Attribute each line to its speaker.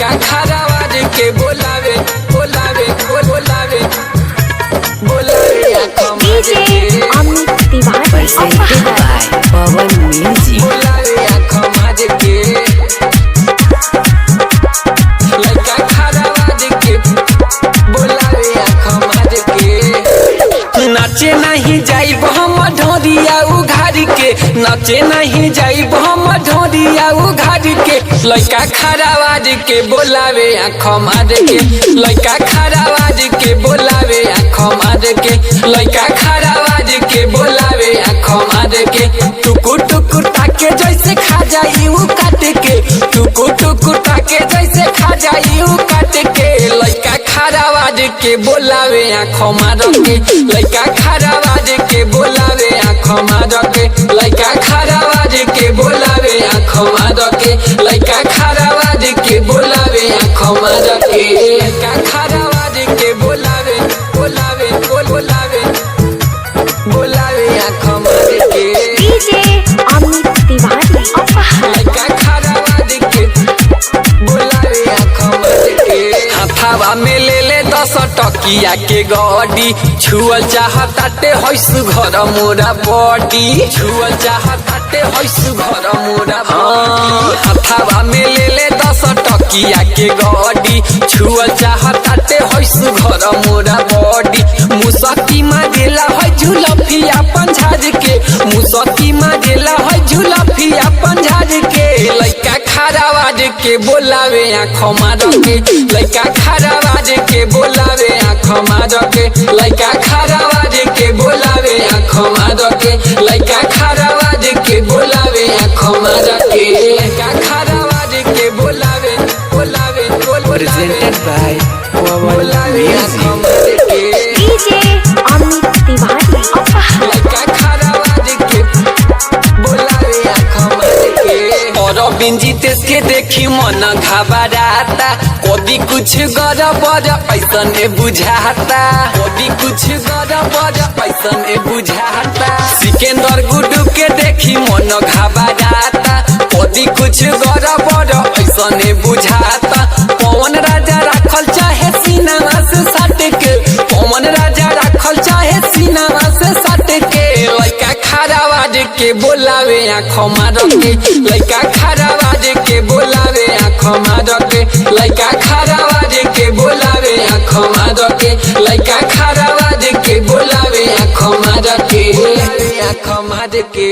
Speaker 1: लड़का खरावाज के बोलावे बोलावे बोलावे बोलावे आँखों मार के
Speaker 2: अमित तिवारी
Speaker 3: पवन म्यूजिक
Speaker 1: बोलावे आँखों मार के लड़का खरावाज के बोलावे आँखों मार के नाचे नहीं जाइब हम ढोरिया उघार के नाचे नहीं जाइब हम ढोरिया उघार के लड़का खरावाज के बोलावे आँखों मार के लड़का खरावाज के बोलावे आँखों मार के लड़का खरावाज के बोलावे आँखों मार के टुकुर टुकुर ताके जैसे खा जाई उ काट के टुकुर टुकुर ताके जैसे खा जाई उ काट के लड़का खरावाज के बोलावे आँखों मार के लड़का खरावाज के बोलावे आँखों मार के लड़का खरावाज के बोलावे आँखों मार के लड़का खरावाज के बोलावे आँखों मार के लड़का खरावाज के बोलावे बोलावे बोलावे बोलावे आँखों मार के
Speaker 2: डीजे अमित तिवारी
Speaker 1: लड़का खरावाज के बोलावे आँखों मार के हथावा में ले ले 10 टकिया के गड्डी छुअल चाहताटे हैसु घर मोरा बॉडी छुअल चाहताटे हैसु घर मोरा बॉडी हथावा में ले ले 10 टकिया के गड्डी छुअल चाहताटे हैसु घर मोरा बॉडी मुसकी मारेला है झुलफिया पंझाज के मुसकी मारेला है झुलफिया पंझाज के लड़का खरावाज के बोलावे आँखों मार के लड़का खरावाज के बोलावे आँखों मार के लड़का खरावाज के बोलावे आँखों मार के लड़का खरावाज के बोलावे आँखों मार के लड़का खरावाज के बोलावे बोलावे
Speaker 3: presented by पवन
Speaker 1: बोलावे आँखों मार के
Speaker 2: डीजे अमित तिवारी
Speaker 1: लड़का खरावाज के बोलावे आँखों मार के और बिंजीते के देखी मन घबराता कभी कुछ गड़बड़ ऐसने बुझाता कभी कुछ गड़बड़ ऐसने बुझाता सिकंदर गुड्डू के देखी मन घबराता कभी कुछ गड़बड़ ऐसने बुझाता पवन राजा राखल चाहे सीनामा से सट के पवन राजा राखल चाहे सीनामा से सट के लड़का खरावाज के बोलावे आँखों मार के लड़का खरावाज के बोलावे आँखों मार के लड़का खरावाज के बोलावे आँखों मार के लड़का खरावाज के बोलावे आँखों मार के आँखों मार के